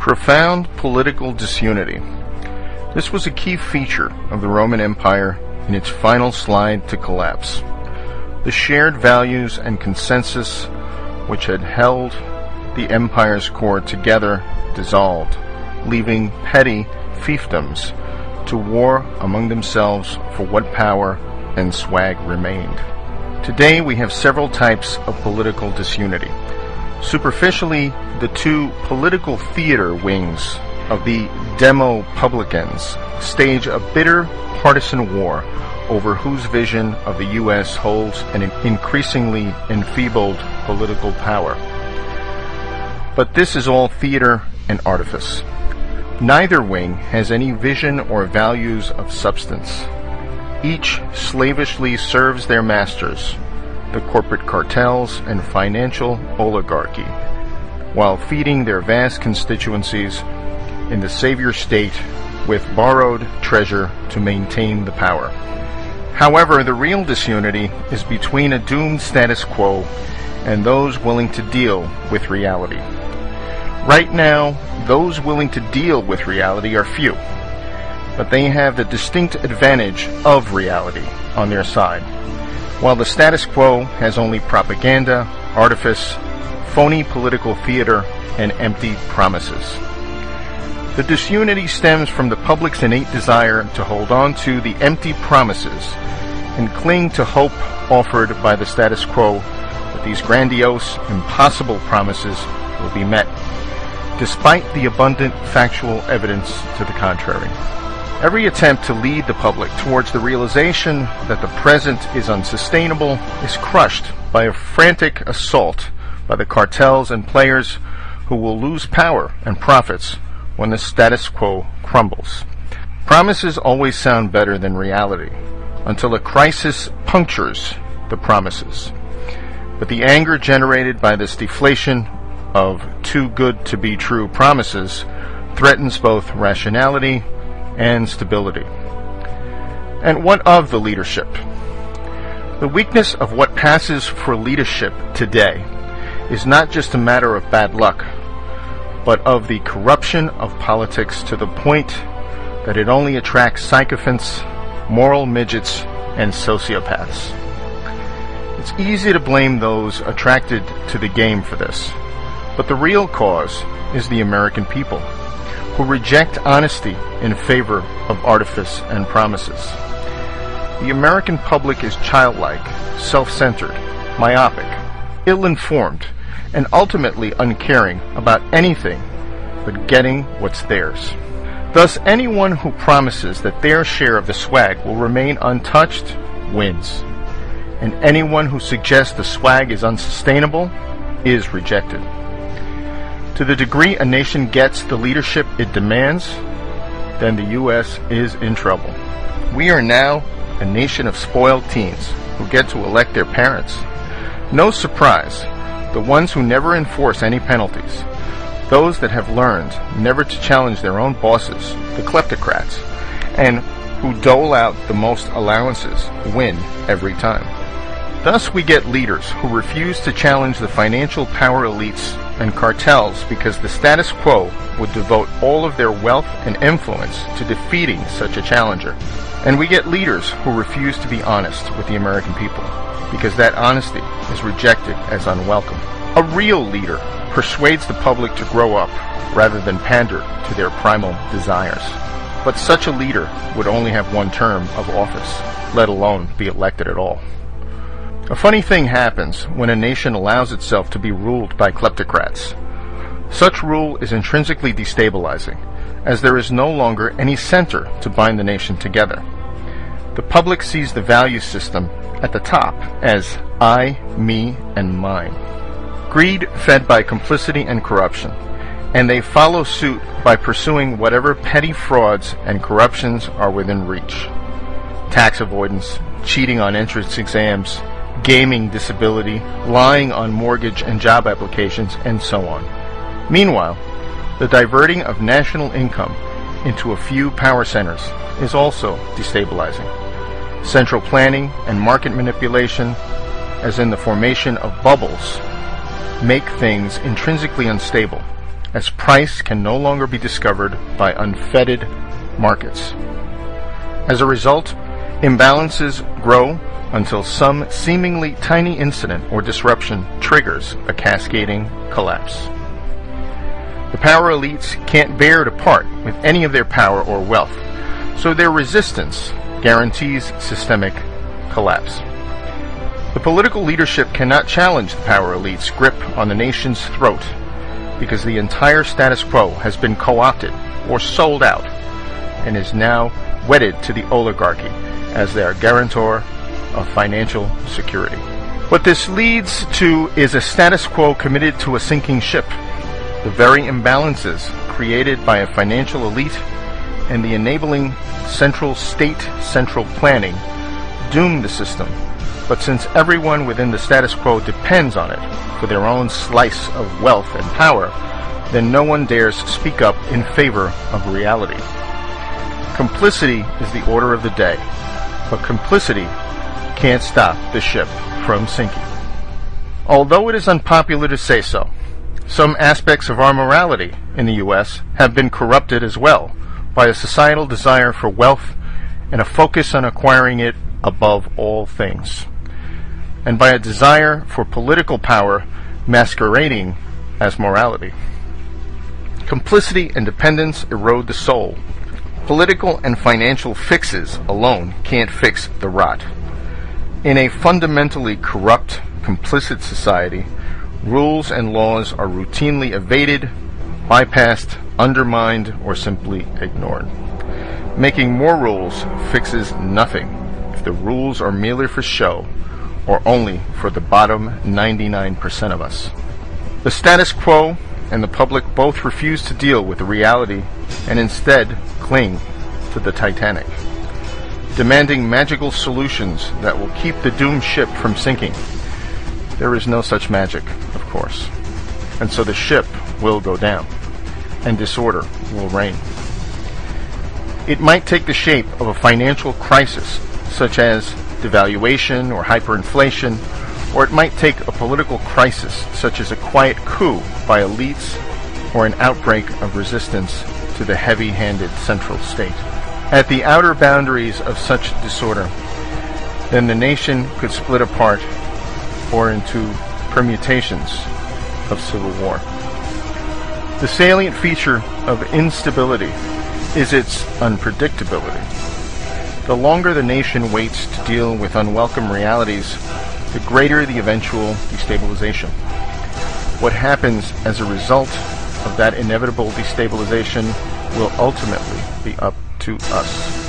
Profound political disunity. This was a key feature of the Roman Empire in its final slide to collapse. The shared values and consensus which had held the empire's core together dissolved, leaving petty fiefdoms to war among themselves for what power and swag remained. Today we have several types of political disunity. Superficially, the two political theater wings of the Demo-publicans stage a bitter partisan war over whose vision of the U.S. holds an increasingly enfeebled political power. But this is all theater and artifice. Neither wing has any vision or values of substance. Each slavishly serves their masters, the corporate cartels and financial oligarchy, while feeding their vast constituencies in the savior state with borrowed treasure to maintain the power. However, the real disunity is between a doomed status quo and those willing to deal with reality. Right now, those willing to deal with reality are few, but they have the distinct advantage of reality on their side, while the status quo has only propaganda, artifice, phony political theater, and empty promises. The disunity stems from the public's innate desire to hold on to the empty promises and cling to hope offered by the status quo that these grandiose, impossible promises will be met, despite the abundant factual evidence to the contrary. Every attempt to lead the public towards the realization that the present is unsustainable is crushed by a frantic assault by the cartels and players who will lose power and profits when the status quo crumbles. Promises always sound better than reality until a crisis punctures the promises. But the anger generated by this deflation of too good to be true promises threatens both rationality and stability. And what of the leadership? The weakness of what passes for leadership today is not just a matter of bad luck, but of the corruption of politics to the point that it only attracts sycophants, moral midgets, and sociopaths. It's easy to blame those attracted to the game for this, but the real cause is the American people, who reject honesty in favor of artifice and promises. The American public is childlike, self-centered, myopic, ill-informed, and ultimately uncaring about anything but getting what's theirs. Thus, anyone who promises that their share of the swag will remain untouched wins, and anyone who suggests the swag is unsustainable is rejected. To the degree a nation gets the leadership it demands, then the U.S. is in trouble. We are now a nation of spoiled teens who get to elect their parents. No surprise, the ones who never enforce any penalties, those that have learned never to challenge their own bosses, the kleptocrats, and who dole out the most allowances, win every time. Thus we get leaders who refuse to challenge the financial power elites and cartels because the status quo would devote all of their wealth and influence to defeating such a challenger. And we get leaders who refuse to be honest with the American people because that honesty is rejected as unwelcome. A real leader persuades the public to grow up rather than pander to their primal desires. But such a leader would only have one term of office, let alone be elected at all. A funny thing happens when a nation allows itself to be ruled by kleptocrats. Such rule is intrinsically destabilizing, as there is no longer any center to bind the nation together. The public sees the value system at the top as I, me, and mine. Greed fed by complicity and corruption, and they follow suit by pursuing whatever petty frauds and corruptions are within reach. Tax avoidance, cheating on entrance exams, gaming disability, lying on mortgage and job applications, and so on. Meanwhile, the diverting of national income into a few power centers is also destabilizing. Central planning and market manipulation, as in the formation of bubbles, make things intrinsically unstable, as price can no longer be discovered by unfettered markets. As a result, imbalances grow until some seemingly tiny incident or disruption triggers a cascading collapse. The power elites can't bear to part with any of their power or wealth, so their resistance guarantees systemic collapse. The political leadership cannot challenge the power elite's grip on the nation's throat because the entire status quo has been co-opted or sold out and is now wedded to the oligarchy as their guarantor of financial security. What this leads to is a status quo committed to a sinking ship. The very imbalances created by a financial elite and the enabling central planning doom the system. But since everyone within the status quo depends on it for their own slice of wealth and power, then no one dares speak up in favor of reality. Complicity is the order of the day, but complicity can't stop the ship from sinking. Although it is unpopular to say so, some aspects of our morality in the U.S. have been corrupted as well by a societal desire for wealth and a focus on acquiring it above all things, and by a desire for political power masquerading as morality. Complicity and dependence erode the soul. Political and financial fixes alone can't fix the rot. In a fundamentally corrupt, complicit society, rules and laws are routinely evaded, bypassed, undermined, or simply ignored. Making more rules fixes nothing if the rules are merely for show or only for the bottom 99% of us. The status quo and the public both refuse to deal with the reality and instead cling to the Titanic, demanding magical solutions that will keep the doomed ship from sinking. There is no such magic, of course, and so the ship will go down, and disorder will reign. It might take the shape of a financial crisis, such as devaluation or hyperinflation, or it might take a political crisis, such as a quiet coup by elites or an outbreak of resistance to the heavy-handed central state. At the outer boundaries of such disorder, then the nation could split apart or into permutations of civil war. The salient feature of instability is its unpredictability. The longer the nation waits to deal with unwelcome realities, the greater the eventual destabilization. What happens as a result of that inevitable destabilization will ultimately be up to us.